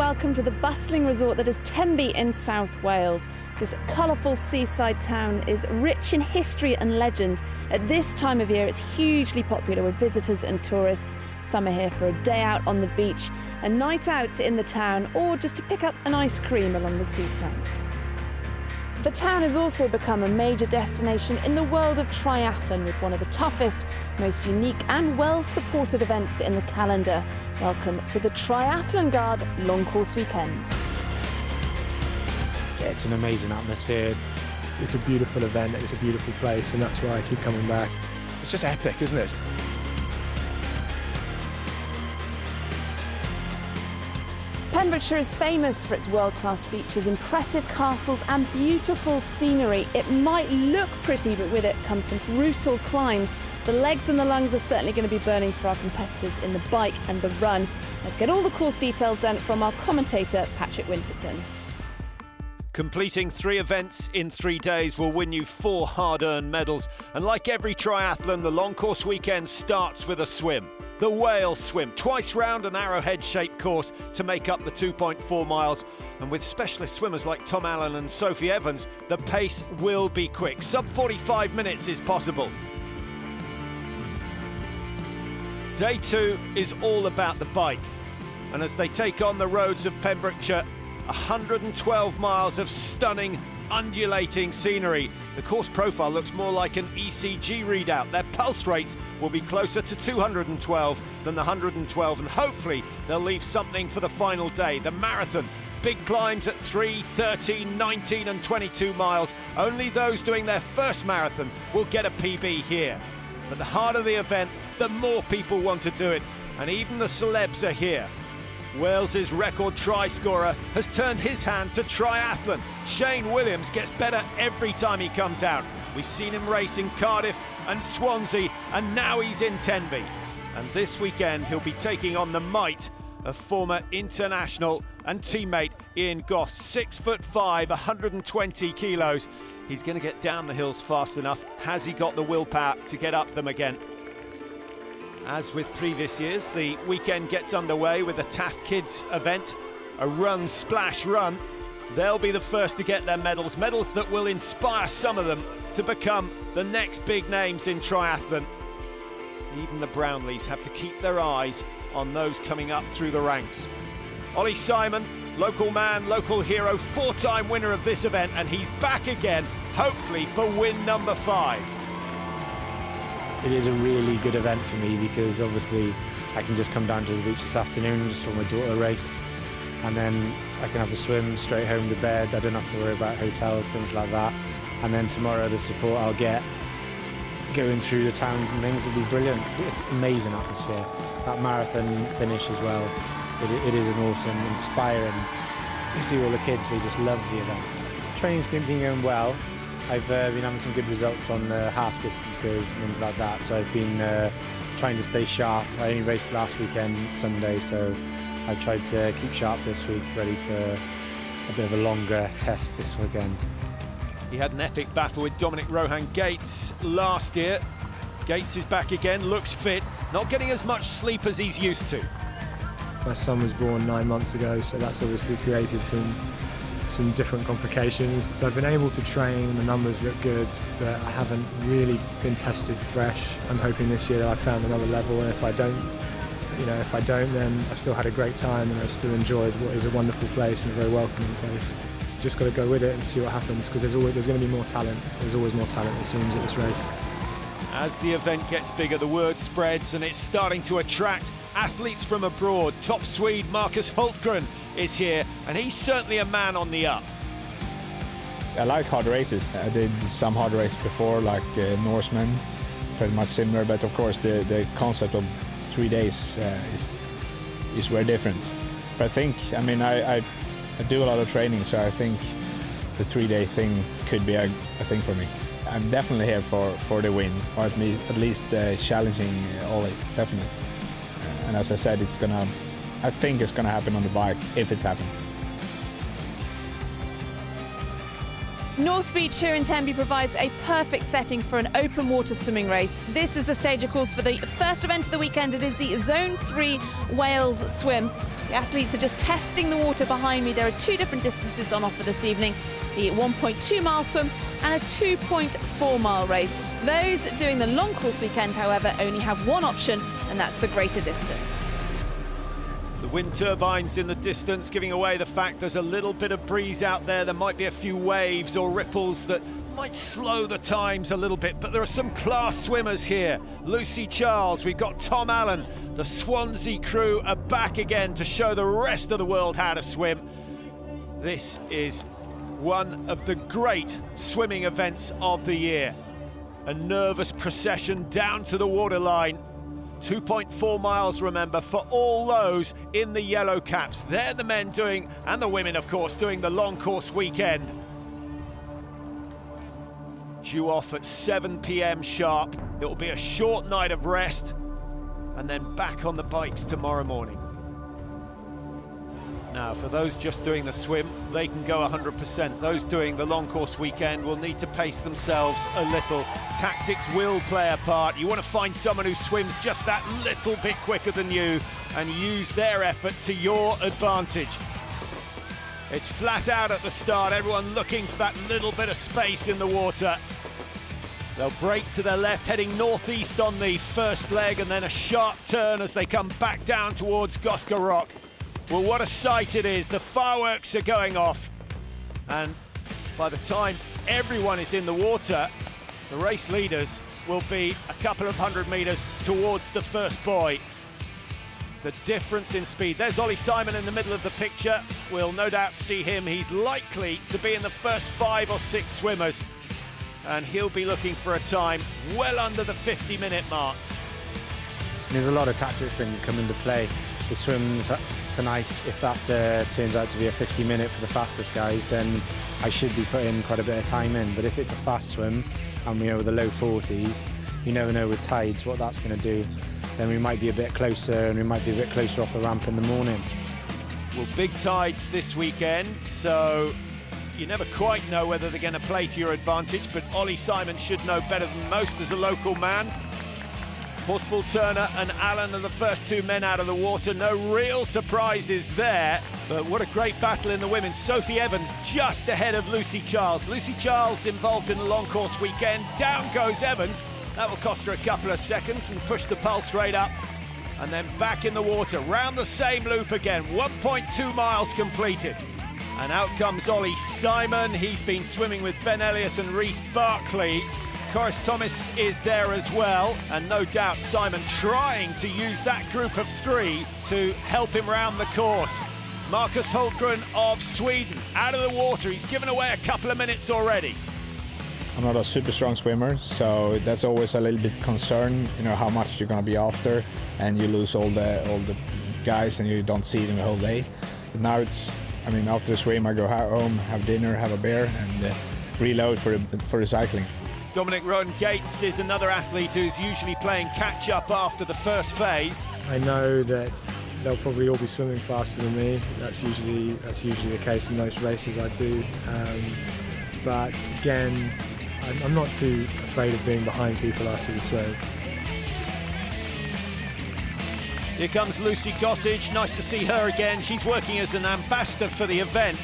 welcome to the bustling resort that is Tenby in South Wales. This colourful seaside town is rich in history and legend. At this time of year, it's hugely popular with visitors and tourists. Some are here for a day out on the beach, a night out in the town, or just to pick up an ice cream along the seafront. The town has also become a major destination in the world of triathlon, with one of the toughest, most unique and well-supported events in the calendar. Welcome to the Triathlon Guard Long Course Weekend. Yeah, it's an amazing atmosphere. It's a beautiful event, it's a beautiful place, and that's why I keep coming back. It's just epic, isn't it? Pembrokeshire is famous for its world-class beaches, impressive castles and beautiful scenery. It might look pretty, but with it comes some brutal climbs. The legs and the lungs are certainly going to be burning for our competitors in the bike and the run. Let's get all the course details then from our commentator, Patrick Winterton. Completing 3 events in 3 days will win you 4 hard-earned medals. And like every triathlon, the long course weekend starts with a swim. The Whale Swim, twice round an arrowhead-shaped course to make up the 2.4 miles. And with specialist swimmers like Tom Allen and Sophie Evans, the pace will be quick. Sub 45 minutes is possible. Day 2 is all about the bike. And as they take on the roads of Pembrokeshire, 112 miles of stunning, undulating scenery. The course profile looks more like an ECG readout. Their pulse rates will be closer to 212 than the 112, and hopefully they'll leave something for the final day. The marathon, big climbs at 3, 13, 19 and 22 miles. Only those doing their first marathon will get a PB here. But the harder the event, the more people want to do it, and even the celebs are here. Wales's record try-scorer has turned his hand to triathlon. Shane Williams gets better every time he comes out. We've seen him race in Cardiff and Swansea, and now he's in Tenby. And this weekend he'll be taking on the might of former international and teammate Ian Goff. 6'5", 120 kilos. He's going to get down the hills fast enough. Has he got the willpower to get up them again? As with previous years, the weekend gets underway with a TAF Kids event, a run, splash, run. They'll be the first to get their medals, medals that will inspire some of them to become the next big names in triathlon. Even the Brownlees have to keep their eyes on those coming up through the ranks. Ollie Simon, local man, local hero, 4-time winner of this event, and he's back again, hopefully for win number 5. It is a really good event for me because obviously I can just come down to the beach this afternoon just for my daughter race, and then I can have the swim straight home to bed. I don't have to worry about hotels, things like that. And then tomorrow the support I'll get going through the towns and things will be brilliant. It's amazing atmosphere. That marathon finish as well, it is an awesome, inspiring. You see all the kids, they just love the event. Training's been going well. I've been having some good results on the half distances and things like that, so I've been trying to stay sharp. I only raced last weekend, Sunday, so I've tried to keep sharp this week, ready for a bit of a longer test this weekend. He had an epic battle with Dominic Rohan Gates last year. Gates is back again, looks fit, not getting as much sleep as he's used to. My son was born 9 months ago, so that's obviously created some different complications. So I've been able to train, the numbers look good, but I haven't really been tested fresh. I'm hoping this year that I found another level, and if I don't, then I've still had a great time and I've still enjoyed what is a wonderful place and a very welcoming place. Just got to go with it and see what happens, because there's going to be more talent. There's always more talent, it seems, at this race. As the event gets bigger, the word spreads and it's starting to attract athletes from abroad. Top Swede Marcus Hultgren is here, and he's certainly a man on the up. I like hard races. I did some hard races before, like Norseman, pretty much similar, but of course the concept of 3 days is very different. But I think, I do a lot of training, so I think the 3-day thing could be a thing for me. I'm definitely here for the win, or at least challenging Ollie, definitely. And as I said, I think it's gonna happen on the bike, if it's happening. North Beach here in Tenby provides a perfect setting for an open water swimming race. This is the stage, of course, for the first event of the weekend. It is the Zone 3 Wales Swim. The athletes are just testing the water behind me. There are two different distances on offer this evening, the 1.2 mile swim and a 2.4 mile race. Those doing the long course weekend, however, only have one option, and that's the greater distance. The wind turbines in the distance giving away the fact there's a little bit of breeze out there. There might be a few waves or ripples that might slow the times a little bit, but there are some class swimmers here. Lucy Charles, we've got Tom Allen. The Swansea crew are back again to show the rest of the world how to swim. This is one of the great swimming events of the year. A nervous procession down to the waterline. 2.4 miles, remember, for all those in the yellow caps. They're the men doing, and the women, of course, doing the long course weekend. Due off at 7 p.m. sharp. It will be a short night of rest, and then back on the bikes tomorrow morning. Now, for those just doing the swim, they can go 100%. Those doing the long course weekend will need to pace themselves a little. Tactics will play a part. You want to find someone who swims just that little bit quicker than you and use their effort to your advantage. It's flat out at the start, everyone looking for that little bit of space in the water. They'll break to their left, heading northeast on the first leg, and then a sharp turn as they come back down towards Gosca Rock. Well, what a sight it is. The fireworks are going off. And by the time everyone is in the water, the race leaders will be a couple of 100 metres towards the first buoy. The difference in speed. There's Ollie Simon in the middle of the picture. We'll no doubt see him. He's likely to be in the first 5 or 6 swimmers. And he'll be looking for a time well under the 50-minute mark. There's a lot of tactics that can come into play. The swims tonight, if that turns out to be a 50-minute for the fastest guys, then I should be putting quite a bit of time in. But if it's a fast swim, and with the low 40s, you never know with tides what that's going to do. Then we might be a bit closer, and we might be a bit closer off the ramp in the morning. Well, big tides this weekend, so you never quite know whether they're going to play to your advantage, but Ollie Simon should know better than most as a local man. Horsfall Turner and Allen are the first 2 men out of the water. No real surprises there, but what a great battle in the women. Sophie Evans just ahead of Lucy Charles. Lucy Charles involved in the long course weekend. Down goes Evans. That will cost her a couple of seconds and push the pulse rate up. And then back in the water, round the same loop again. 1.2 miles completed. And out comes Ollie Simon. He's been swimming with Ben Elliott and Reece Barclay. Corris Thomas is there as well, and no doubt Simon trying to use that group of 3 to help him round the course. Marcus Hultgren of Sweden out of the water. He's given away a couple of minutes already. I'm not a super strong swimmer, so that's always a little bit concern, how much you're going to be after, and you lose all the guys and you don't see them the whole day. But now after the swim I go home, have dinner, have a beer, and reload for the cycling. Dominic Rowan Gates is another athlete who's usually playing catch-up after the first phase. I know that they'll probably all be swimming faster than me. That's usually the case in most races I do. But again, I'm not too afraid of being behind people after the swim. Here comes Lucy Gossage. Nice to see her again. She's working as an ambassador for the event,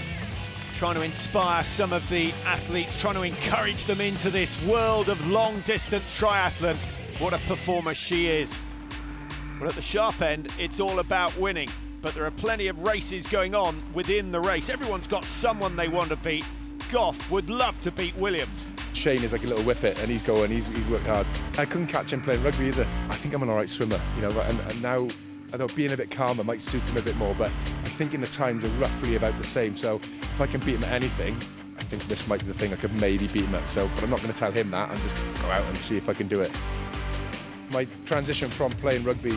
trying to inspire some of the athletes, trying to encourage them into this world of long-distance triathlon. What a performer she is. But at the sharp end, it's all about winning. But there are plenty of races going on within the race. Everyone's got someone they want to beat. Goff would love to beat Williams. Shane is like a little whippet, and he's worked hard. I couldn't catch him playing rugby either. I think I'm an all right swimmer, and now, although being a bit calmer might suit him a bit more, but I think in the times are roughly about the same. So if I can beat him at anything, I think this might be the thing I could maybe beat him at. So, but I'm not going to tell him that. I'm just go out and see if I can do it. My transition from playing rugby,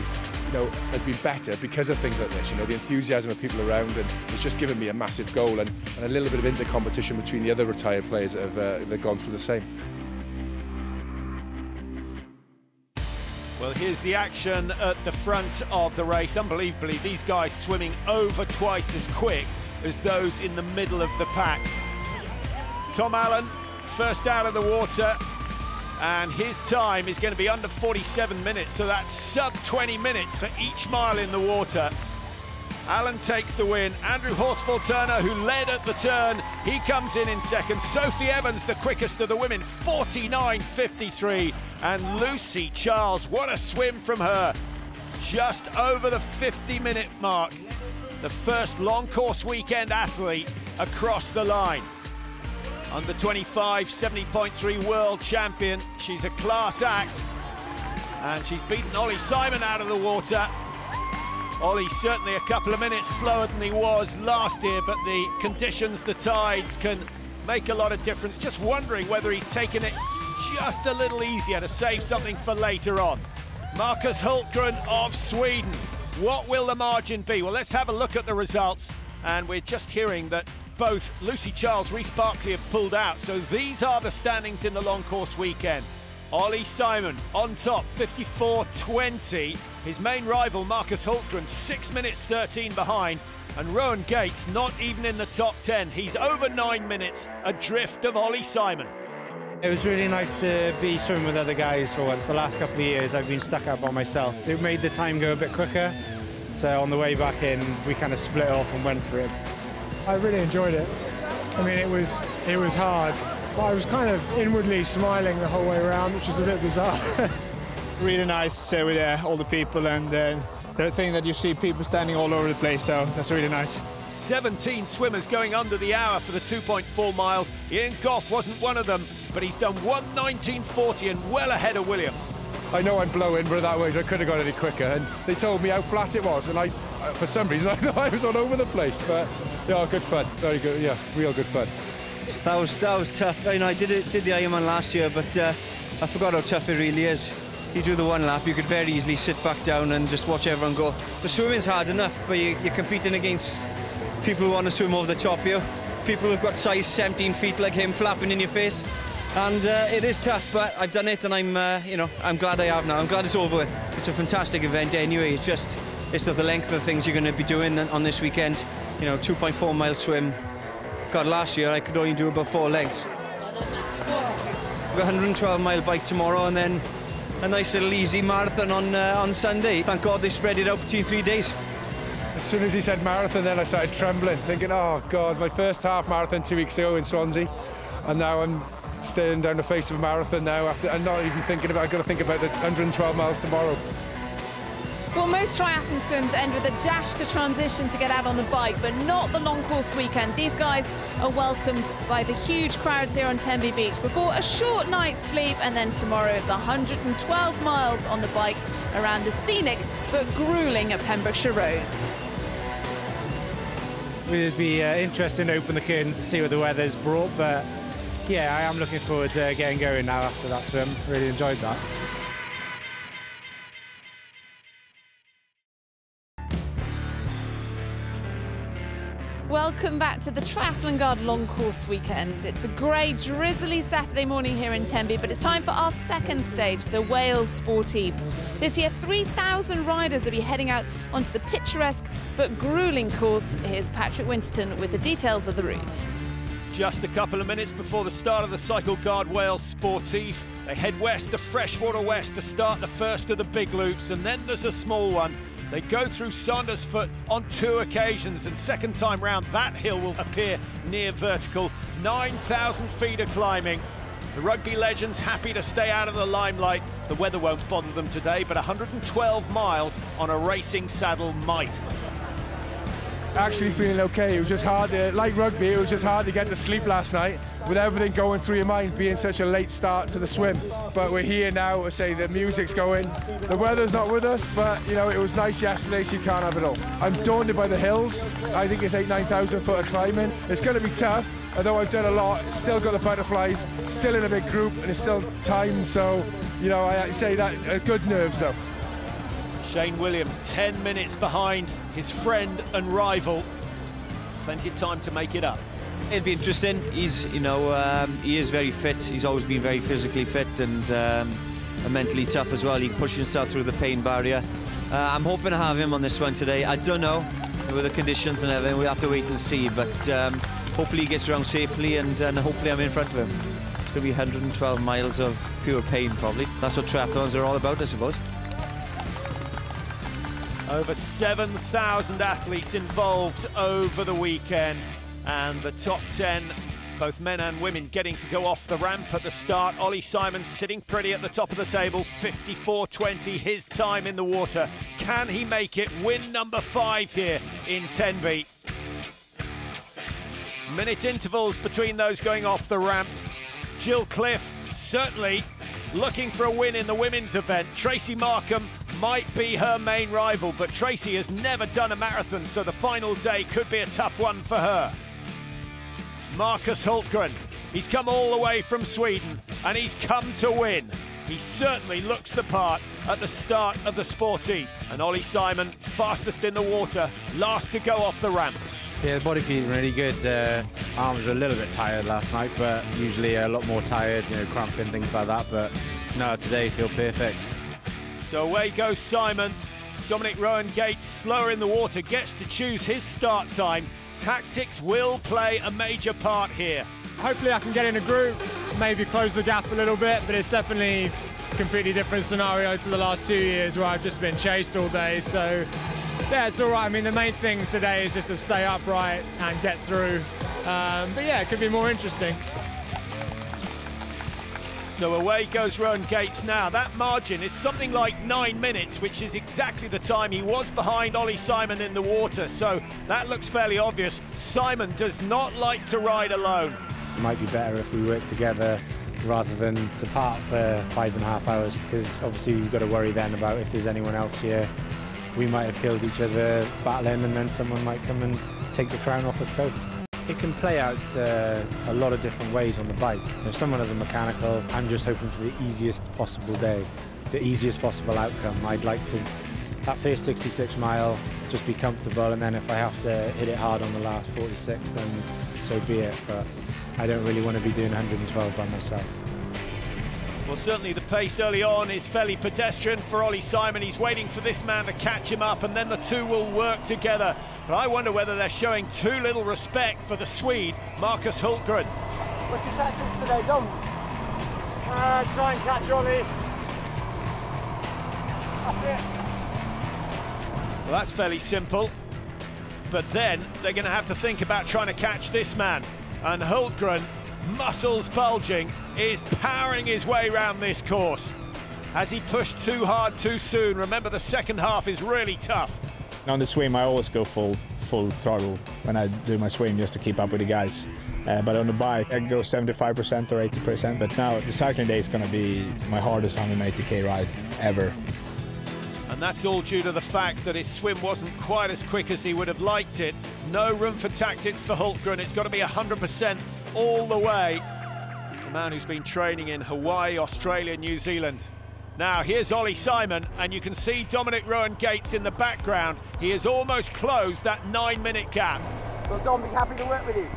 has been better because of things like this. The enthusiasm of people around, and it's just given me a massive goal and a little bit of inter-competition between the other retired players that have gone through the same. Well, here's the action at the front of the race. Unbelievably, these guys swimming over twice as quick as those in the middle of the pack. Tom Allen, first out of the water, and his time is going to be under 47 minutes, so that's sub 20 minutes for each mile in the water. Alan takes the win. Andrew Horsfall-Turner, who led at the turn, he comes in second. Sophie Evans, the quickest of the women, 49.53. And Lucy Charles, what a swim from her. Just over the 50-minute mark. The first long course weekend athlete across the line. Under 25, 70.3 world champion. She's a class act. And she's beaten Ollie Simon out of the water. Ollie certainly a couple of minutes slower than he was last year, but the conditions, the tides, can make a lot of difference. Just wondering whether he's taken it just a little easier to save something for later on. Marcus Hultgren of Sweden. What will the margin be? Well, let's have a look at the results. And we're just hearing that both Lucy Charles, Reece Barclay have pulled out. So these are the standings in the long course weekend. Ollie Simon on top, 54.20. His main rival, Marcus Hultgren, 6 minutes 13 behind. And Rowan Gates not even in the top 10. He's over 9 minutes adrift of Ollie Simon. It was really nice to be swimming with other guys for once. The last couple of years I've been stuck out by myself. It made the time go a bit quicker. So on the way back in, we kind of split off and went for it. I really enjoyed it. I mean, it was hard, but I was kind of inwardly smiling the whole way around, which was a bit bizarre. Really nice with all the people, and the thing that you see people standing all over the place, so that's really nice. 17 swimmers going under the hour for the 2.4 miles. Ian Goff wasn't one of them, but he's done 1:19.40 and well ahead of Williams. I know I'm blowing, but that way I could have gone any quicker. And they told me how flat it was, and for some reason, I thought I was all over the place. But yeah, good fun, very good. Yeah, real good fun. That was tough. I did the Ironman last year, but I forgot how tough it really is. You do the one lap, you could very easily sit back down and just watch everyone go. The swimming's hard enough, but you're competing against people who want to swim over the top of you, people who've got size 17 feet like him flapping in your face, and it is tough. But I've done it, and I'm glad I have now. I'm glad it's over with. It's a fantastic event anyway. It's the length of the things you're going to be doing on this weekend. 2.4 mile swim. God, last year I could only do about 4 lengths. We've got a 112 mile bike tomorrow, and then a nice little easy marathon on Sunday. Thank God they spread it out between 3 days. As soon as he said marathon, then I started trembling, thinking, oh God, my first half marathon 2 weeks ago in Swansea, and now I'm staring down the face of a marathon now. I'm not even thinking about. I've got to think about the 112 miles tomorrow. Well, most triathlon swims end with a dash to transition to get out on the bike, but not the long course weekend. These guys are welcomed by the huge crowds here on Tenby Beach before a short night's sleep, and then tomorrow it's 112 miles on the bike around the scenic but gruelling Pembrokeshire roads. It'd be interesting to open the curtains to see what the weather's brought, but yeah, I am looking forward to getting going now after that swim. Really enjoyed that. Welcome back to the Triathlon Guard long course weekend. It's a grey, drizzly Saturday morning here in Tenby, but it's time for our second stage, the Wales Sportive. This year, 3,000 riders will be heading out onto the picturesque but gruelling course. Here's Patrick Winterton with the details of the route. Just a couple of minutes before the start of the Cycle Guard Wales Sportive, they head west to Freshwater West to start the first of the big loops, and then there's a small one. They go through Saundersfoot on 2 occasions, and second time round that hill will appear near vertical. 9,000 feet of climbing. The rugby legends happy to stay out of the limelight. The weather won't bother them today, but 112 miles on a racing saddle might. Actually feeling okay. It was just hard, like rugby, it was just hard to get to sleep last night with everything going through your mind, being such a late start to the swim. But we're here now to say the music's going. The weather's not with us, but it was nice yesterday, so you can't have it all. I'm daunted by the hills. I think it's 9,000 foot of climbing. It's going to be tough, although I've done a lot. Still got the butterflies, still in a big group, and it's still time, so I say that good nerves though. Shane Williams 10 minutes behind his friend and rival. Plenty of time to make it up. It'll be interesting. He's, he is very fit. He's always been very physically fit and mentally tough as well. He pushed himself through the pain barrier. I'm hoping to have him on this one today. I don't know with the conditions and everything. We'll have to wait and see. But hopefully he gets around safely, and hopefully I'm in front of him. It's going to be 112 miles of pure pain, probably. That's what triathlons are all about, I suppose. Over 7,000 athletes involved over the weekend, and the top 10, both men and women, getting to go off the ramp at the start. Ollie Simon sitting pretty at the top of the table, 54.20 his time in the water. Can he make it? Win number 5 here in Tenby. Minute intervals between those going off the ramp. Jill Cliff certainly looking for a win in the women's event. Tracy Markham might be her main rival, but Tracy has never done a marathon, so the final day could be a tough one for her. Marcus Hultgren, he's come all the way from Sweden and he's come to win. He certainly looks the part at the start of the Sportive. And Ollie Simon, fastest in the water, last to go off the ramp. Yeah, the body feeling really good. Arms were a little bit tired last night, but usually a lot more tired, you know, cramping, things like that. But no, today feel perfect. So away goes Simon. Dominic Rowan Gates, slower in the water, gets to choose his start time. Tactics will play a major part here. Hopefully I can get in a group, maybe close the gap a little bit, but it's definitely a completely different scenario to the last 2 years where I've just been chased all day. So yeah, it's all right. I mean, the main thing today is just to stay upright and get through. But yeah, it could be more interesting. So away goes Rowan Gates now. That margin is something like 9 minutes, which is exactly the time he was behind Ollie Simon in the water. So that looks fairly obvious. Simon does not like to ride alone. It might be better if we work together rather than depart for 5.5 hours, because obviously we've got to worry then about if there's anyone else here. We might have killed each other battling, and then someone might come and take the crown off us both. It can play out a lot of different ways on the bike. If someone has a mechanical, I'm just hoping for the easiest possible day, the easiest possible outcome. I'd like to, that first 66 mile, just be comfortable, and then if I have to hit it hard on the last 46, then so be it. But I don't really want to be doing 112 by myself. Well, certainly the pace early on is fairly pedestrian for Ollie Simon. He's waiting for this man to catch him up, and then the two will work together. But I wonder whether they're showing too little respect for the Swede, Marcus Hultgren. What's your tactics today, Dom? Try and catch Ollie. That's it. Well, that's fairly simple. But then they're going to have to think about trying to catch this man. And Hultgren, muscles bulging, is powering his way round this course. Has he pushed too hard too soon? Remember, the second half is really tough. On the swim, I always go full throttle when I do my swim, just to keep up with the guys. But on the bike, I go 75% or 80%. But now the cycling day is going to be my hardest 180k ride ever. And that's all due to the fact that his swim wasn't quite as quick as he would have liked it. No room for tactics for Hultgren. It's got to be 100% all the way. The man who's been training in Hawaii, Australia, New Zealand. Now, here's Ollie Simon, and you can see Dominic Rowan Gates in the background. He has almost closed that 9-minute gap. So Dom, be happy to work with you.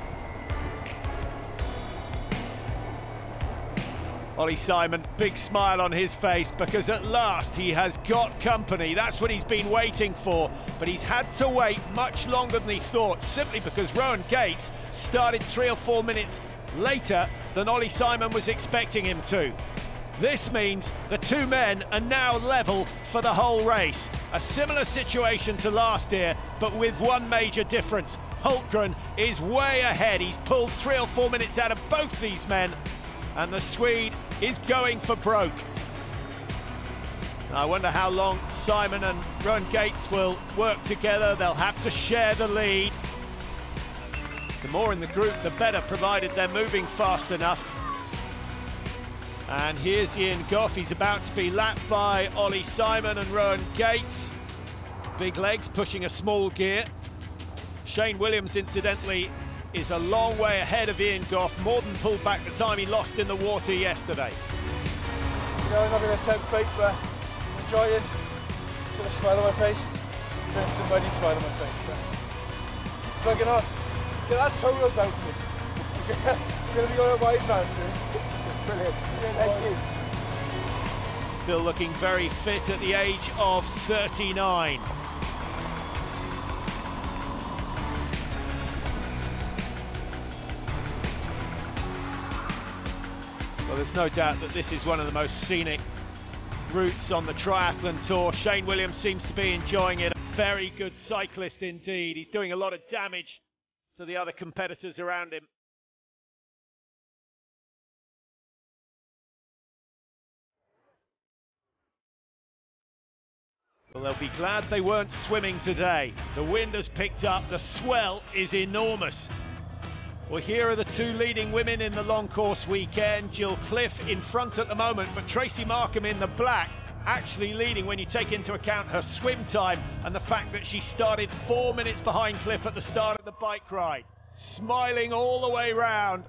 Ollie Simon, big smile on his face, because at last he has got company. That's what he's been waiting for, but he's had to wait much longer than he thought, simply because Rowan Gates started 3 or 4 minutes later than Ollie Simon was expecting him to. This means the two men are now level for the whole race. A similar situation to last year, but with one major difference. Hultgren is way ahead. He's pulled 3 or 4 minutes out of both these men, and the Swede is going for broke. I wonder how long Simon and Rowan Gates will work together. They'll have to share the lead. The more in the group, the better, provided they're moving fast enough. And here's Ian Goff. He's about to be lapped by Ollie Simon and Rowan Gates. Big legs pushing a small gear. Shane Williams, incidentally, is a long way ahead of Ian Goff, more than pulled back the time he lost in the water yesterday. You know, I'm not going to attempt fake, but I'm enjoying. Sort of smile on my face. It's a muddy smile on my face, but fucking on. Get that toe rope out for me. You're going to be on a wise man soon. Brilliant. Thank you. Still looking very fit at the age of 39. Well, there's no doubt that this is one of the most scenic routes on the triathlon tour. Shane Williams seems to be enjoying it. very good cyclist indeed. He's doing a lot of damage to the other competitors around him. Well, they'll be glad they weren't swimming today. The wind has picked up, the swell is enormous. Well, here are the two leading women in the long course weekend. Jill Cliff in front at the moment, but Tracy Markham in the black, actually leading when you take into account her swim time and the fact that she started 4 minutes behind Cliff at the start of the bike ride. Smiling all the way round,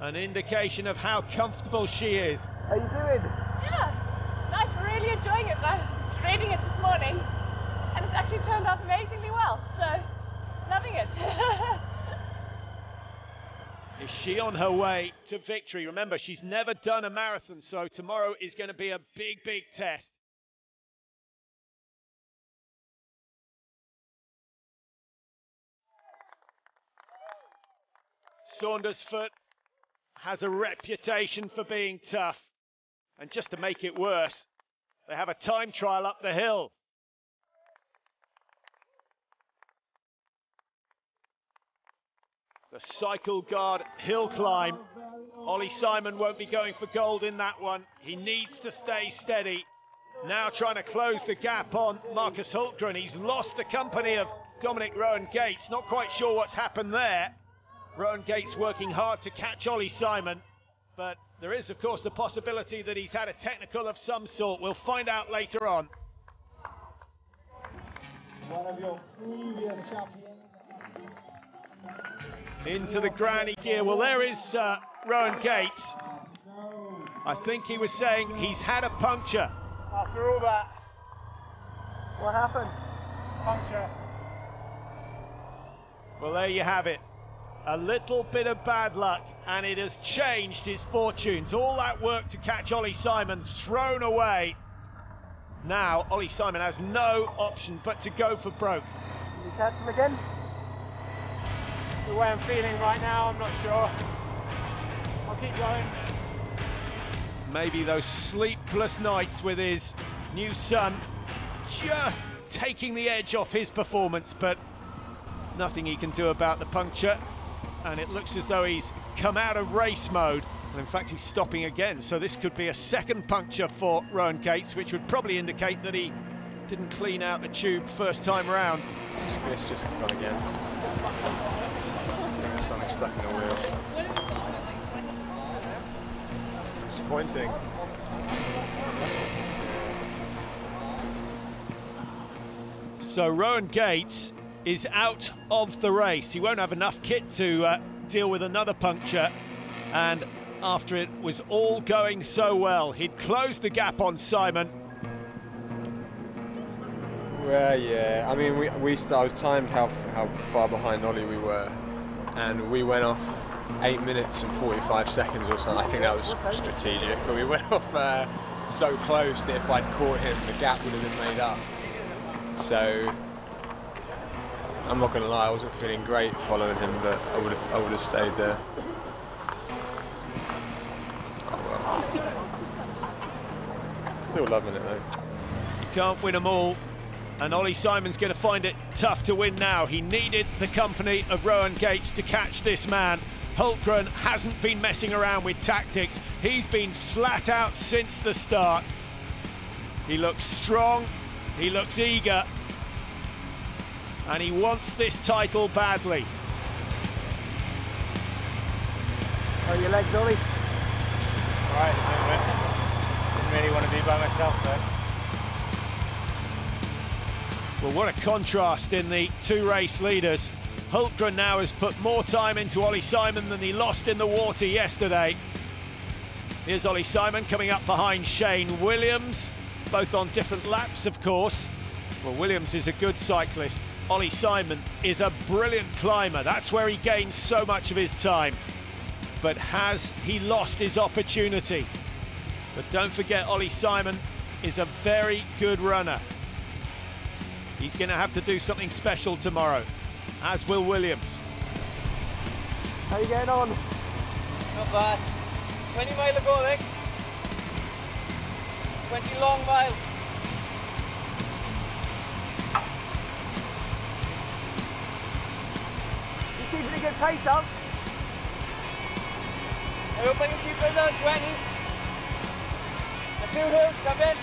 an indication of how comfortable she is. How you doing? Yeah, nice, really enjoying it though. Training it this morning, and it's actually turned out amazingly well, so loving it. Is she on her way to victory? Remember, she's never done a marathon, so tomorrow is going to be a big, big test. Saundersfoot has a reputation for being tough, and just to make it worse, they have a time trial up the hill. The Cycle Guard hill climb. Ollie Simon won't be going for gold in that one. He needs to stay steady. Now trying to close the gap on Marcus Hultgren. He's lost the company of Dominic Rowan Gates. Not quite sure what's happened there. Rowan Gates working hard to catch Ollie Simon. But there is, of course, the possibility that he's had a technical of some sort. We'll find out later on. One of your previous champions. Into the granny gear. Well, there is Rowan Gates. I think he was saying he's had a puncture. After all that, what happened? Puncture. Well, there you have it. A little bit of bad luck, and it has changed his fortunes. All that work to catch Ollie Simon thrown away. Now Ollie Simon has no option but to go for broke. Can you catch him again? The way I'm feeling right now, I'm not sure. I'll keep going. Maybe those sleepless nights with his new son just taking the edge off his performance, but nothing he can do about the puncture. And it looks as though he's come out of race mode, and in fact he's stopping again, so this could be a second puncture for Rowan Gates, which would probably indicate that he didn't clean out the tube first time round. It's just gone again. I think there's something stuck in the wheel. Disappointing. So Rowan Gates is out of the race. He won't have enough kit to deal with another puncture, and after it was all going so well, he'd closed the gap on Simon. Well, yeah, I mean, I was timed how far behind Ollie we were, and we went off 8 minutes and 45 seconds or something. I think that was strategic, but we went off so close that if I'd caught him, the gap would have been made up. So I'm not going to lie, I wasn't feeling great following him, but I would have stayed there. Oh well. Still loving it though. You can't win them all, and Ollie Simon's going to find it tough to win now. He needed the company of Rowan Gates to catch this man. Hultgren hasn't been messing around with tactics. He's been flat out since the start. He looks strong, he looks eager, and he wants this title badly. How are your legs, Ollie? All right, didn't really want to be by myself though. Well, what a contrast in the two race leaders. Hultgren now has put more time into Ollie Simon than he lost in the water yesterday. Here's Ollie Simon coming up behind Shane Williams, both on different laps, of course. Well, Williams is a good cyclist. Ollie Simon is a brilliant climber. That's where he gains so much of his time. But has he lost his opportunity? But don't forget, Ollie Simon is a very good runner. He's going to have to do something special tomorrow, as will Williams. How are you getting on? Not bad. 20 mile ago, I think. 20 long miles. keeping a good pace up. I hope I can keep it down 20. A few hills coming.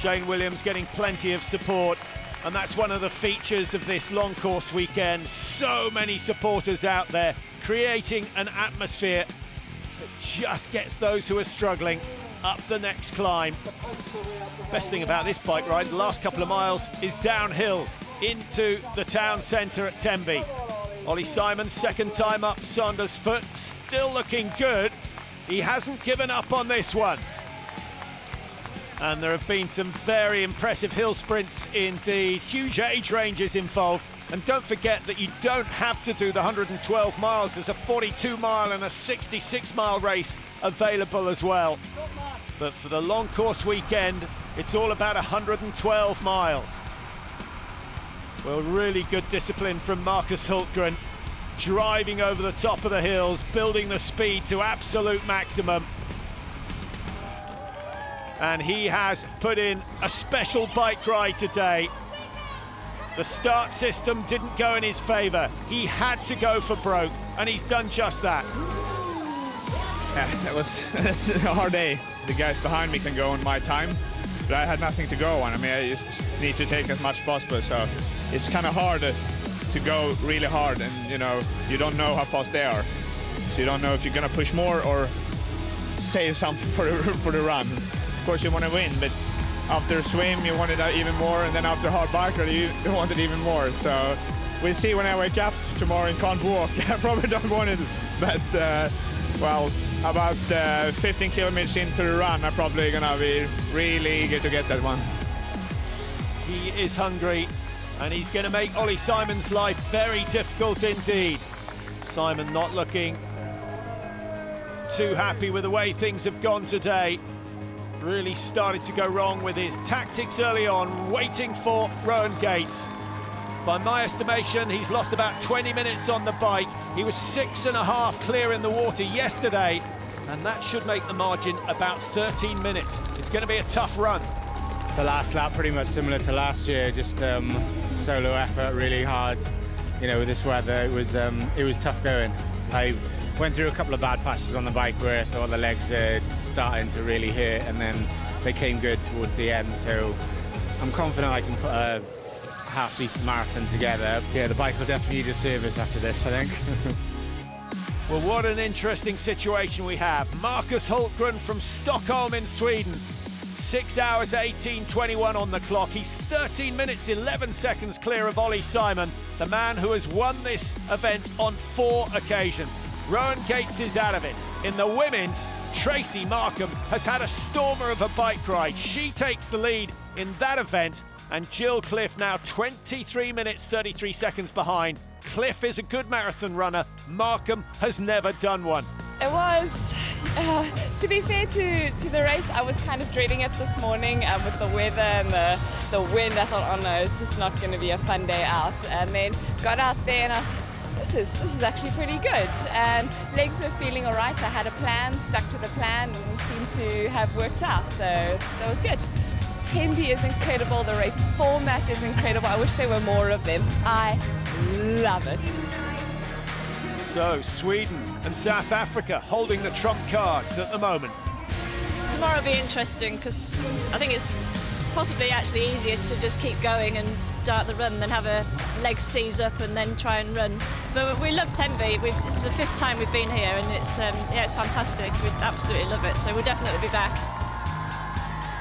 Shane Williams getting plenty of support, and that's one of the features of this long course weekend. So many supporters out there creating an atmosphere that just gets those who are struggling up the next climb. Best thing about this bike ride, the last couple of miles is downhill into the town centre at Tenby. Ollie Simon, second time up Saundersfoot, still looking good. He hasn't given up on this one. And there have been some very impressive hill sprints indeed. Huge age ranges involved. And don't forget that you don't have to do the 112 miles. There's a 42-mile and a 66-mile race available as well. But for the long course weekend, it's all about 112 miles. Well, really good discipline from Marcus Hultgren, driving over the top of the hills, building the speed to absolute maximum. And he has put in a special bike ride today. The start system didn't go in his favour. He had to go for broke, and he's done just that. Yeah, it's a hard day. The guys behind me can go on my time, but I had nothing to go on. I mean, I just need to take as much possible, so it's kind of hard to go really hard, and you know, you don't know how fast they are. So you don't know if you're gonna push more or save something for the run. Of course you want to win, but after a swim you want it even more, and then after a hard bike ride you want it even more. So we'll see when I wake up tomorrow and can't walk. I probably don't want it, but well, about 15 kilometers into the run I'm probably gonna be really eager to get that one. He is hungry, and he's going to make Ollie Simon's life very difficult indeed. Simon not looking too happy with the way things have gone today. Really started to go wrong with his tactics early on, waiting for Rowan Gates. By my estimation, he's lost about 20 minutes on the bike. He was 6.5 clear in the water yesterday, and that should make the margin about 13 minutes. It's going to be a tough run. The last lap pretty much similar to last year, just solo effort, really hard. You know, with this weather, it was tough going. I went through a couple of bad patches on the bike where I thought the legs are starting to really hurt, and then they came good towards the end. So I'm confident I can put a half-decent marathon together. Yeah, the bike will definitely need a service after this, I think. Well, what an interesting situation we have. Marcus Hultgren from Stockholm in Sweden. 6 hours 18:21 on the clock. He's 13 minutes 11 seconds clear of Ollie Simon, the man who has won this event on 4 occasions. Rowan Gates is out of it. In the women's, Tracy Markham has had a stormer of a bike ride. She takes the lead in that event, and Jill Cliff now 23 minutes 33 seconds behind. Cliff is a good marathon runner. Markham has never done one. It was, to be fair to the race, I was kind of dreading it this morning with the weather and the wind. I thought, oh no, it's just not going to be a fun day out. And then got out there and I was, this is actually pretty good. And legs were feeling all right. I had a plan, stuck to the plan, and it seemed to have worked out. So that was good. Tenby is incredible. The race format is incredible. I wish there were more of them. I love it. So Sweden and South Africa holding the trump cards at the moment. Tomorrow will be interesting because I think it's possibly actually easier to just keep going and start the run than have a leg seize up and then try and run. But we love Tenby. This is the 5th time we've been here, and it's yeah, it's fantastic. We absolutely love it. So we'll definitely be back.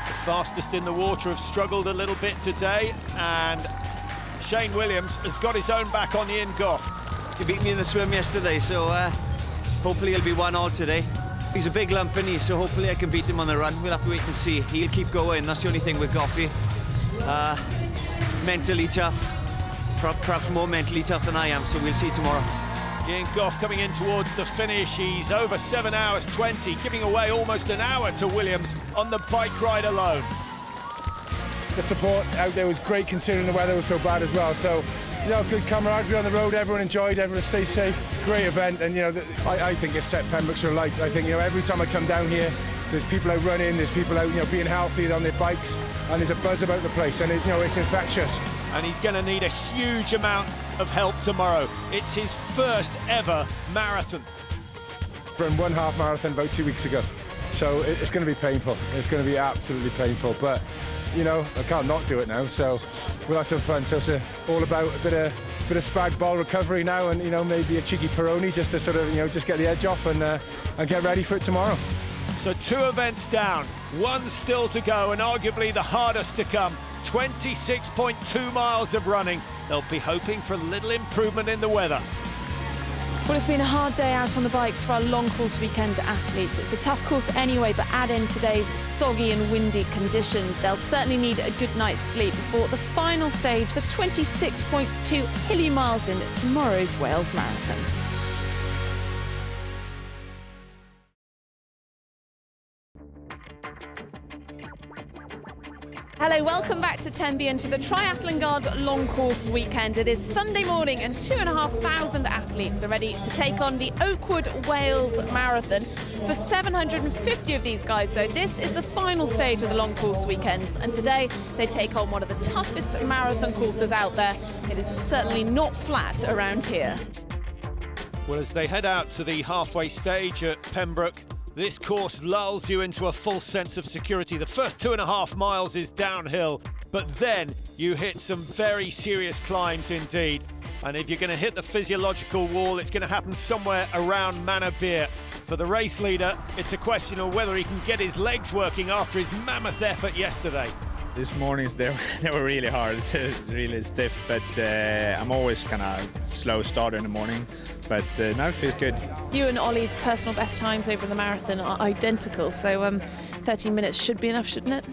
The fastest in the water have struggled a little bit today, and Shane Williams has got his own back on the Ingolf. He beat me in the swim yesterday, so hopefully he'll be 1-1 today. He's a big lump, isn't he? So hopefully I can beat him on the run. We'll have to wait and see. He'll keep going. That's the only thing with Goffey. Mentally tough. Perhaps more mentally tough than I am, so we'll see tomorrow. Ian Goff coming in towards the finish. He's over 7 hours 20, giving away almost an hour to Williams on the bike ride alone. The support out there was great considering the weather was so bad as well. So, you know, good camaraderie on the road. Everyone enjoyed. Everyone stayed safe. Great event, and you know, I think it's set Pembrokeshire alight. I think, you know, every time I come down here, there's people out running. There's people out, you know, being healthy on their bikes, and there's a buzz about the place, and it's, you know, it's infectious. and he's going to need a huge amount of help tomorrow. It's his first ever marathon. Ran one half marathon about 2 weeks ago, so it's going to be painful. It's going to be absolutely painful, but you know, I can't not do it now, so we'll have some fun. So it's all about a bit of spag bol recovery now, and you know, maybe a cheeky Peroni just to sort of, you know, just get the edge off and get ready for it tomorrow. So 2 events down, 1 still to go, and arguably the hardest to come. 26.2 miles of running. They'll be hoping for a little improvement in the weather. Well, it's been a hard day out on the bikes for our long course weekend athletes. It's a tough course anyway, but add in today's soggy and windy conditions. They'll certainly need a good night's sleep before the final stage, the 26.2 hilly miles in tomorrow's Wales Marathon. Hello, welcome back to Tenby and to the Triathlon Guard long course weekend. It is Sunday morning and 2,500 athletes are ready to take on the Oakwood Wales Marathon. For 750 of these guys, though, this is the final stage of the long course weekend, and today they take on one of the toughest marathon courses out there. It is certainly not flat around here. Well, as they head out to the halfway stage at Pembroke, this course lulls you into a false sense of security. The first 2.5 miles is downhill, but then you hit some very serious climbs indeed. And if you're going to hit the physiological wall, it's going to happen somewhere around Manorbier. For the race leader, it's a question of whether he can get his legs working after his mammoth effort yesterday. This mornings they were really hard, really stiff, but I'm always kind of slow starter in the morning, but now it feels good. You and Ollie's personal best times over the marathon are identical, so 13 minutes should be enough, shouldn't it?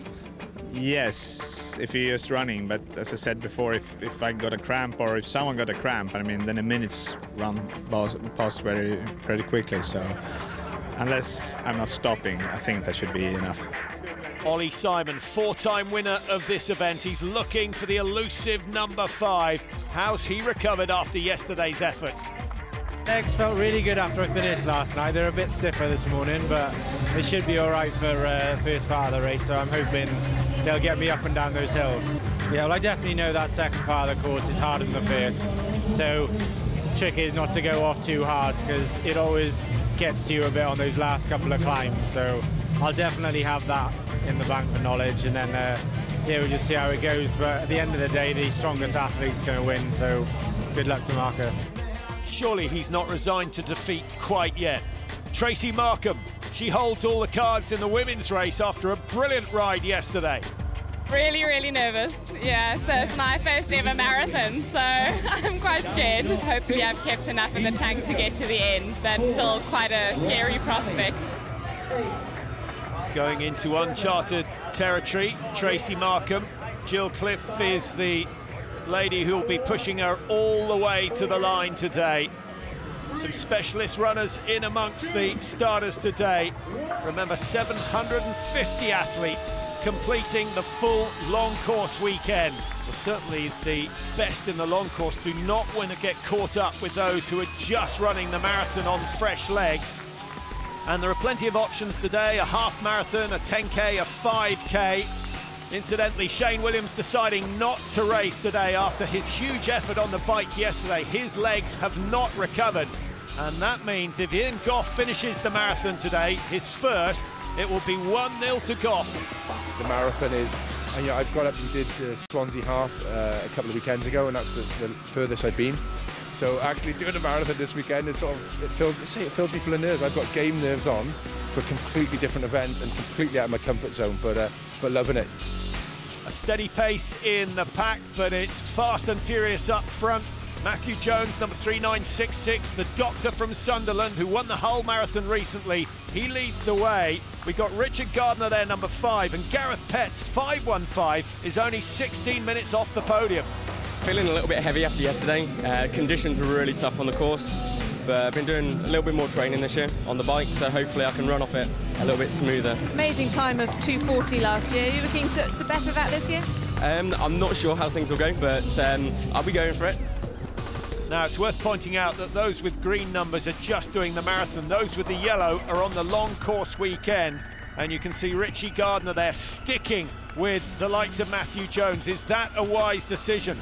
Yes, if you're just running, but as I said before, if I got a cramp or if someone got a cramp, I mean, then the minutes run past pretty quickly, so unless I'm not stopping, I think that should be enough. Ollie Simon, 4-time winner of this event. He's looking for the elusive number 5. How's he recovered after yesterday's efforts? Legs felt really good after I finished last night. They're a bit stiffer this morning, but they should be all right for the first part of the race, so I'm hoping they'll get me up and down those hills. Yeah, well, I definitely know that second part of the course is harder than the first, so the trick is not to go off too hard, because it always gets to you a bit on those last couple of climbs, so I'll definitely have that in the bank for knowledge, and then yeah, we'll just see how it goes. But at the end of the day, the strongest athlete's going to win, so good luck to Marcus. Surely he's not resigned to defeat quite yet. Tracy Markham, she holds all the cards in the women's race after a brilliant ride yesterday. Really, really nervous. Yeah, so it's my first ever marathon, so I'm quite scared. Hopefully I've kept enough in the tank to get to the end, but still quite a scary prospect. Going into uncharted territory, Tracy Markham. Jill Cliff is the lady who will be pushing her all the way to the line today. Some specialist runners in amongst the starters today. Remember, 750 athletes completing the full long course weekend. Well, certainly the best in the long course do not want to get caught up with those who are just running the marathon on fresh legs. And there are plenty of options today, a half marathon, a 10K, a 5K. Incidentally, Shane Williams deciding not to race today after his huge effort on the bike yesterday. His legs have not recovered. And that means if Ian Goff finishes the marathon today, his first, it will be 1-0 to Goff. The marathon is, you know, I've got up and did the Swansea half a couple of weekends ago, and that's the furthest I've been. So actually doing a marathon this weekend is sort of, it fills me full of nerves. I've got game nerves on for a completely different event and completely out of my comfort zone, but loving it. A steady pace in the pack, but it's fast and furious up front. Matthew Jones, number 3966, the doctor from Sunderland, who won the Hull Marathon recently. He leads the way. We've got Richard Gardner there, number 5, and Gareth Petts, 515, is only 16 minutes off the podium. Feeling a little bit heavy after yesterday. Conditions were really tough on the course, but I've been doing a little bit more training this year on the bike, so hopefully I can run off it a little bit smoother. Amazing time of 2:40 last year. Are you looking to better that this year? I'm not sure how things will go, but I'll be going for it. Now, it's worth pointing out that those with green numbers are just doing the marathon. Those with the yellow are on the long course weekend. And you can see Richie Gardner there sticking with the likes of Matthew Jones. Is that a wise decision?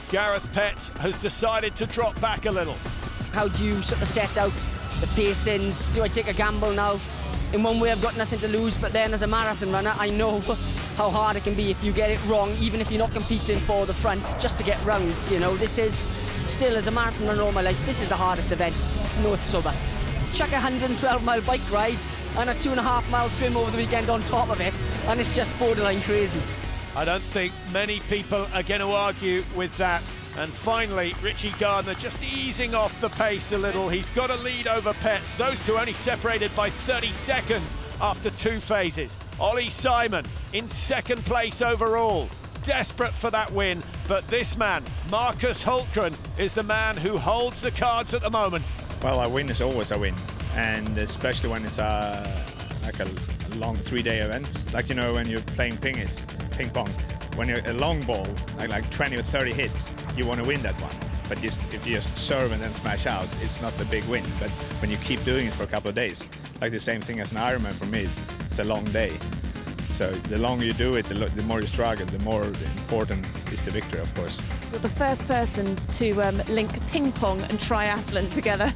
Gareth Petts has decided to drop back a little. How do you sort of set out the pacings? Do I take a gamble now? In one way, I've got nothing to lose, but then as a marathon runner, I know how hard it can be if you get it wrong, even if you're not competing for the front, just to get round. You know, this is still, as a marathon runner all my life, this is the hardest event. No ifs or buts. Chuck a 112-mile bike ride and a 2.5-mile swim over the weekend on top of it, and it's just borderline crazy. I don't think many people are going to argue with that. And finally, Richie Gardner just easing off the pace a little. He's got a lead over Petts. Those two only separated by 30 seconds after 2 phases. Ollie Simon in second place overall. Desperate for that win, but this man, Marcus Hultgren, is the man who holds the cards at the moment. Well, a win is always a win, and especially when it's like a long 3-day event. Like, you know, when you're playing ping pong, when you're a long ball, like 20 or 30 hits, you want to win that one. But if you just serve and then smash out, it's not a big win. But when you keep doing it for a couple of days, like the same thing as an Ironman for me, it's a long day. So the longer you do it, the more you struggle, the more important is the victory, of course. You're the first person to link ping pong and triathlon together.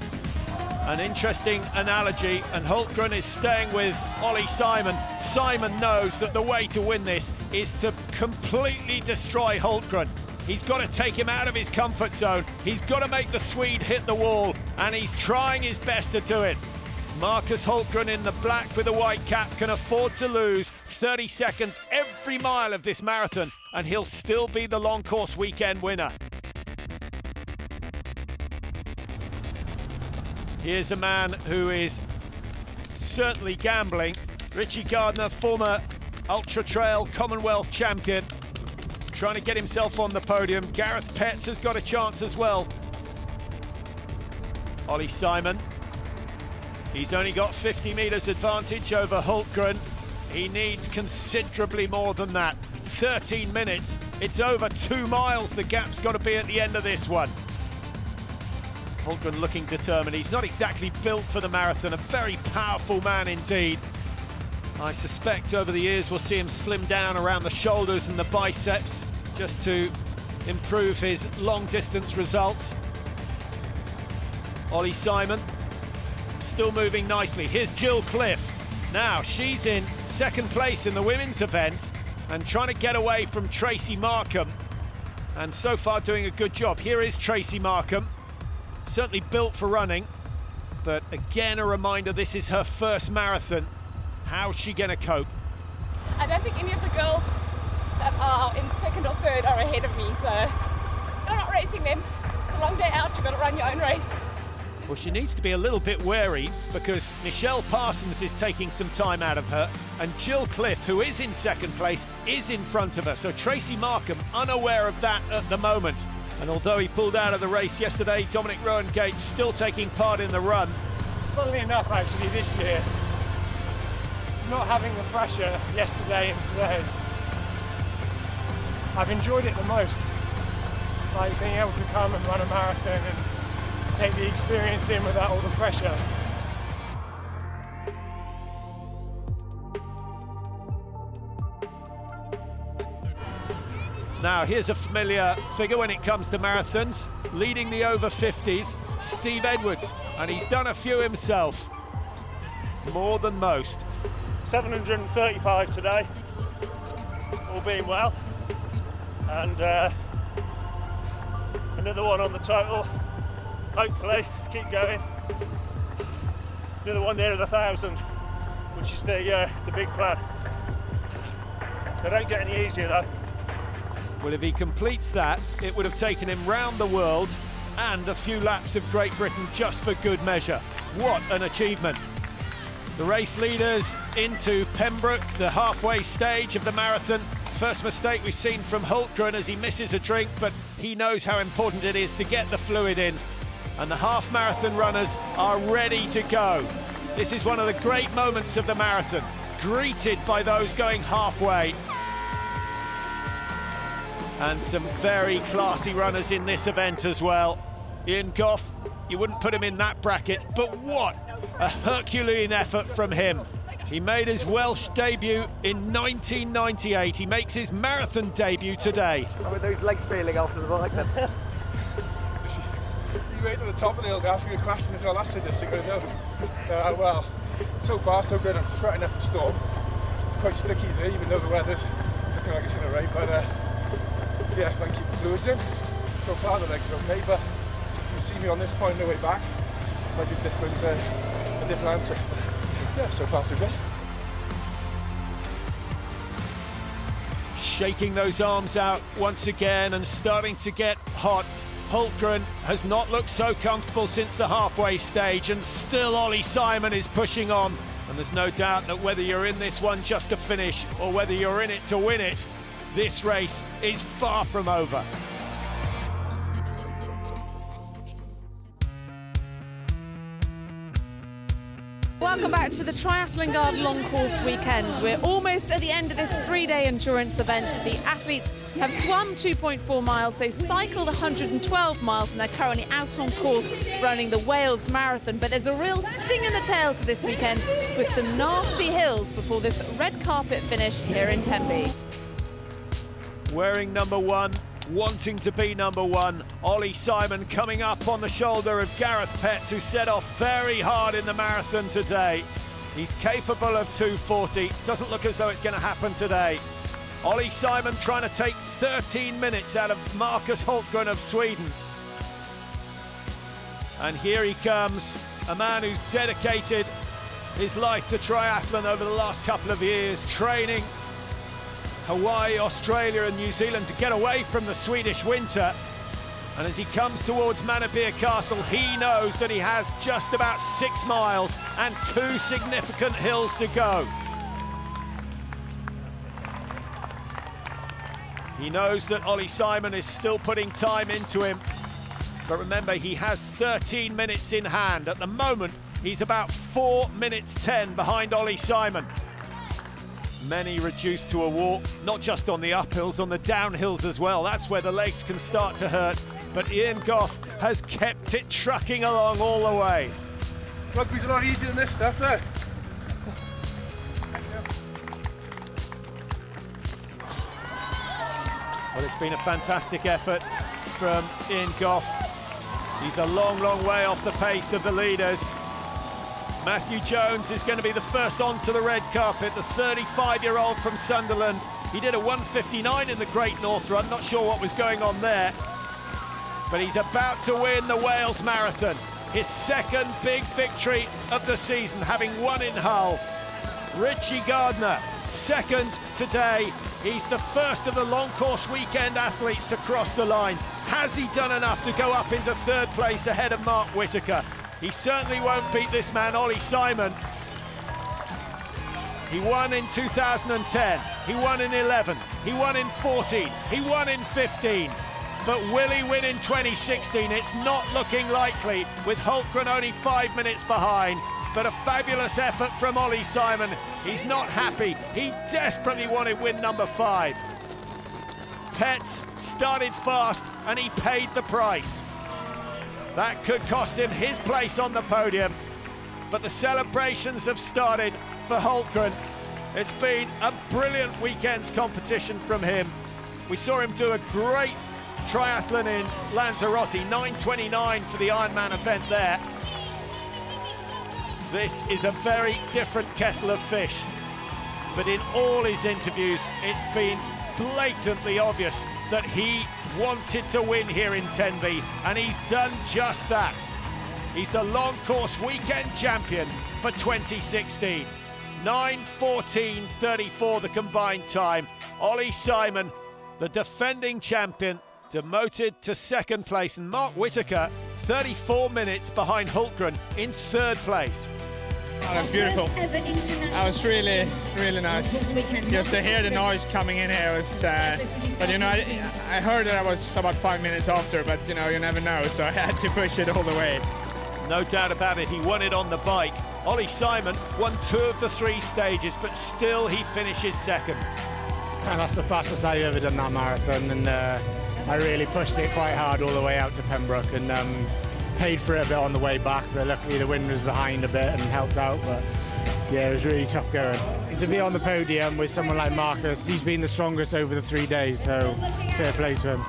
An interesting analogy, and Hultgren is staying with Ollie Simon. Simon knows that the way to win this is to completely destroy Hultgren. He's got to take him out of his comfort zone. He's got to make the Swede hit the wall, and he's trying his best to do it. Marcus Hultgren in the black with the white cap can afford to lose 30 seconds every mile of this marathon, and he'll still be the long course weekend winner. Here's a man who is certainly gambling. Richie Gardner, former Ultra Trail Commonwealth champion, trying to get himself on the podium. Gareth Petts has got a chance as well. Ollie Simon, he's only got 50 metres advantage over Hultgren. He needs considerably more than that. 13 minutes, it's over 2 miles the gap's got to be at the end of this one. Hultgren looking determined. He's not exactly built for the marathon, a very powerful man indeed. I suspect over the years we'll see him slim down around the shoulders and the biceps just to improve his long distance results. Ollie Simon still moving nicely. Here's Jill Cliff. Now she's in second place in the women's event and trying to get away from Tracy Markham, and so far doing a good job. Here is Tracy Markham. Certainly built for running, but again a reminder, this is her first marathon. How's she going to cope? I don't think any of the girls that are in second or third are ahead of me, so I'm not racing them. It's a long day out, you've got to run your own race. Well, she needs to be a little bit wary because Michelle Parsons is taking some time out of her, and Jill Cliff, who is in second place, is in front of her. So Tracy Markham unaware of that at the moment. And although he pulled out of the race yesterday, Dominic Rowan Gates still taking part in the run. Funnily enough, actually, this year, not having the pressure yesterday and today, I've enjoyed it the most. Like being able to come and run a marathon and take the experience in without all the pressure. Now here's a familiar figure when it comes to marathons, leading the over 50s, Steve Edwards, and he's done a few himself, more than most. 735 today, all being well, and another one on the total, hopefully, keep going. Another one there at 1,000, which is the big plan. They don't get any easier though. Well, if he completes that, it would have taken him round the world and a few laps of Great Britain just for good measure. What an achievement. The race leaders into Pembroke, the halfway stage of the marathon. First mistake we've seen from Hultgren as he misses a drink, but he knows how important it is to get the fluid in. And the half marathon runners are ready to go. This is one of the great moments of the marathon, greeted by those going halfway. And some very classy runners in this event as well. Ian Goff, you wouldn't put him in that bracket, but what a Herculean effort from him. He made his Welsh debut in 1998. He makes his marathon debut today. With those legs failing after the bike then. You wait at the top of the hill, asking a question as well. That's it, this goes out. Well, so far so good. I'm sweating up a storm. It's quite sticky today, even though the weather's looking like it's going to rain. But yeah, if I keep the fluids in, so far the legs are okay. But if you see me on this point on the way back, it might be a different answer. Yeah, so far so good. Shaking those arms out once again and starting to get hot. Hultgren has not looked so comfortable since the halfway stage, and still Ollie Simon is pushing on. And there's no doubt that whether you're in this one just to finish or whether you're in it to win it, this race is far from over. Welcome back to the Triathlon Guard Long Course Weekend. We're almost at the end of this 3-day endurance event. The athletes have swum 2.4 miles, they've cycled 112 miles, and they're currently out on course running the Wales Marathon. But there's a real sting in the tail to this weekend with some nasty hills before this red carpet finish here in Tenby. Wearing number 1, wanting to be number 1, Ollie Simon coming up on the shoulder of Gareth Petts, who set off very hard in the marathon today. He's capable of 2:40. Doesn't look as though it's going to happen today. Ollie Simon trying to take 13 minutes out of Marcus Hultgren of Sweden. And here he comes, a man who's dedicated his life to triathlon over the last couple of years, training Hawaii, Australia and New Zealand to get away from the Swedish winter. And as he comes towards Manabir Castle, he knows that he has just about 6 miles and 2 significant hills to go. He knows that Ollie Simon is still putting time into him. But remember, he has 13 minutes in hand. At the moment, he's about 4 minutes 10 behind Ollie Simon. Many reduced to a walk, not just on the uphills, on the downhills as well. That's where the legs can start to hurt. But Ian Goff has kept it trucking along all the way. Rugby's a lot easier than this stuff, though. Well, it's been a fantastic effort from Ian Goff. He's a long, long way off the pace of the leaders. Matthew Jones is going to be the first onto the red carpet, the 35-year-old from Sunderland. He did a 1:59 in the Great North Run, not sure what was going on there. But he's about to win the Wales Marathon, his second big victory of the season, having won in Hull. Richie Gardner, second today. He's the first of the long course weekend athletes to cross the line. Has he done enough to go up into 3rd place ahead of Mark Whittaker? He certainly won't beat this man, Ollie Simon. He won in 2010, he won in 11, he won in 14, he won in 15. But will he win in 2016? It's not looking likely, with Hultgren only 5 minutes behind. But a fabulous effort from Ollie Simon. He's not happy. He desperately wanted win number 5. Petts started fast and he paid the price. That could cost him his place on the podium. But the celebrations have started for Hultgren. It's been a brilliant weekend's competition from him. We saw him do a great triathlon in Lanzarote, 9:29 for the Ironman event there. This is a very different kettle of fish. But in all his interviews, it's been blatantly obvious that he wanted to win here in Tenby, and he's done just that. He's the long course weekend champion for 2016. 9:14.34 the combined time. Ollie Simon, the defending champion, demoted to 2nd place, and Mark Whittaker 34 minutes behind Hultgren in 3rd place. Oh, that's beautiful. That was really, really nice. Just to hear the noise coming in here was, but you know, I heard that I was about 5 minutes after, but you know, you never know, so I had to push it all the way. No doubt about it, he won it on the bike. Ollie Simon won 2 of the 3 stages, but still he finishes 2nd. And that's the fastest I've ever done that marathon, and I really pushed it quite hard all the way out to Pembroke, and paid for it a bit on the way back, but luckily the wind was behind a bit and helped out. But Yeah, it was really tough going. And to be on the podium with someone like Marcus, he's been the strongest over the 3 days, so fair play to him.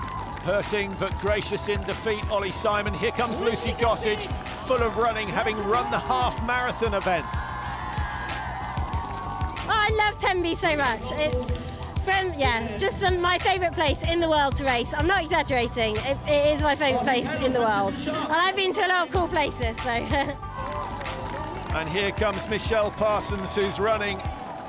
Hurting but gracious in defeat, Ollie Simon. Here comes Lucy Gossage, full of running, having run the half marathon event. Oh, I love Tenby so much. It's just my favourite place in the world to race. I'm not exaggerating. It is my favourite place in the world. And I've been to a lot of cool places, so. And here comes Michelle Parsons, whose running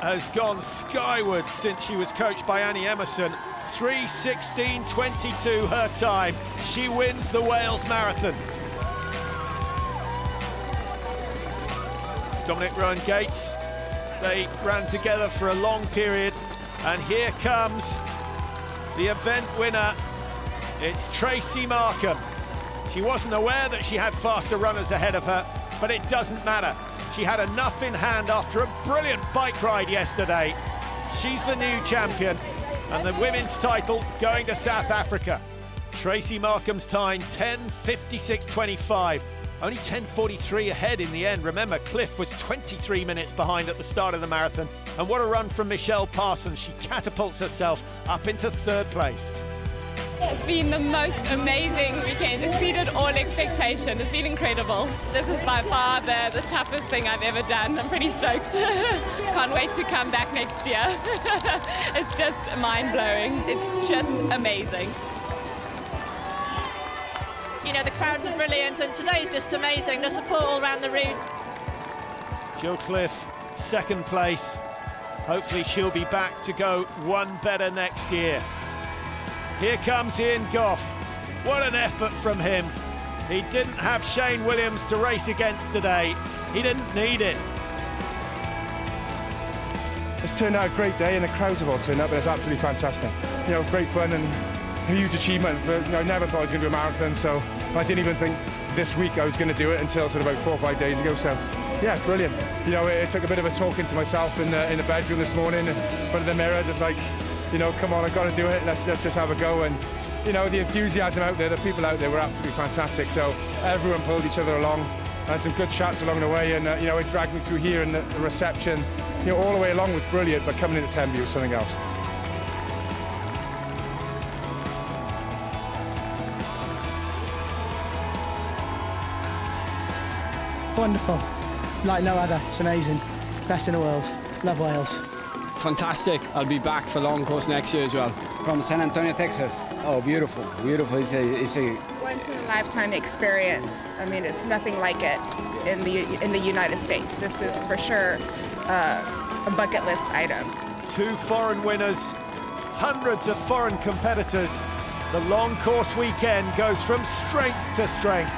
has gone skyward since she was coached by Annie Emerson. 3:16.22 her time. She wins the Wales Marathon. Dominic Rowan Gates, they ran together for a long period, and here comes the event winner. It's Tracy Markham. She wasn't aware that she had faster runners ahead of her, but it doesn't matter. She had enough in hand after a brilliant bike ride yesterday. She's the new champion, and the women's title going to South Africa. Tracy Markham's time, 10:56.25. Only 10:43 ahead in the end. Remember, Cliff was 23 minutes behind at the start of the marathon. And what a run from Michelle Parsons. She catapults herself up into 3rd place. It's been the most amazing weekend. Exceeded all expectation. It's been incredible. This is by far the toughest thing I've ever done. I'm pretty stoked. Can't wait to come back next year. It's just mind-blowing. It's just amazing. You know, the crowds are brilliant, and today's just amazing. The support all around the route. Jill Cliff, 2nd place. Hopefully she'll be back to go one better next year. Here comes Ian Goff. What an effort from him. He didn't have Shane Williams to race against today. He didn't need it. It's turned out a great day, and the crowds have all turned up, but it's absolutely fantastic. You know, great fun and a huge achievement. But, you know, I never thought I was going to do a marathon, so I didn't even think this week I was going to do it until sort of about 4 or 5 days ago. So, yeah, brilliant. You know, it took a bit of a talking to myself in the bedroom this morning, in front of the mirror, just like, you know, come on, I've got to do it. Let's just have a go. And, you know, the enthusiasm out there, the people out there were absolutely fantastic. So everyone pulled each other along, and some good chats along the way. And, you know, it dragged me through here, and the reception, you know, all the way along was brilliant. But coming into Tenby was something else. Wonderful, like no other. It's amazing. Best in the world. Love Wales. Fantastic. I'll be back for Long Course next year as well. From San Antonio, Texas. Oh, beautiful, beautiful. It's a once-in-a-lifetime experience. I mean, it's nothing like it in the United States. This is for sure a bucket list item. 2 foreign winners, hundreds of foreign competitors. The Long Course weekend goes from strength to strength.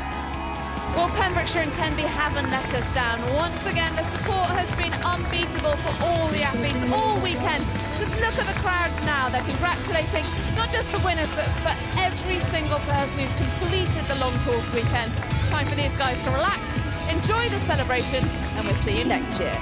Well, Pembrokeshire and Tenby haven't let us down. Once again, the support has been unbeatable for all the athletes all weekend. Just look at the crowds now. They're congratulating not just the winners, but for every single person who's completed the Long Course weekend. It's time for these guys to relax, enjoy the celebrations, and we'll see you next year.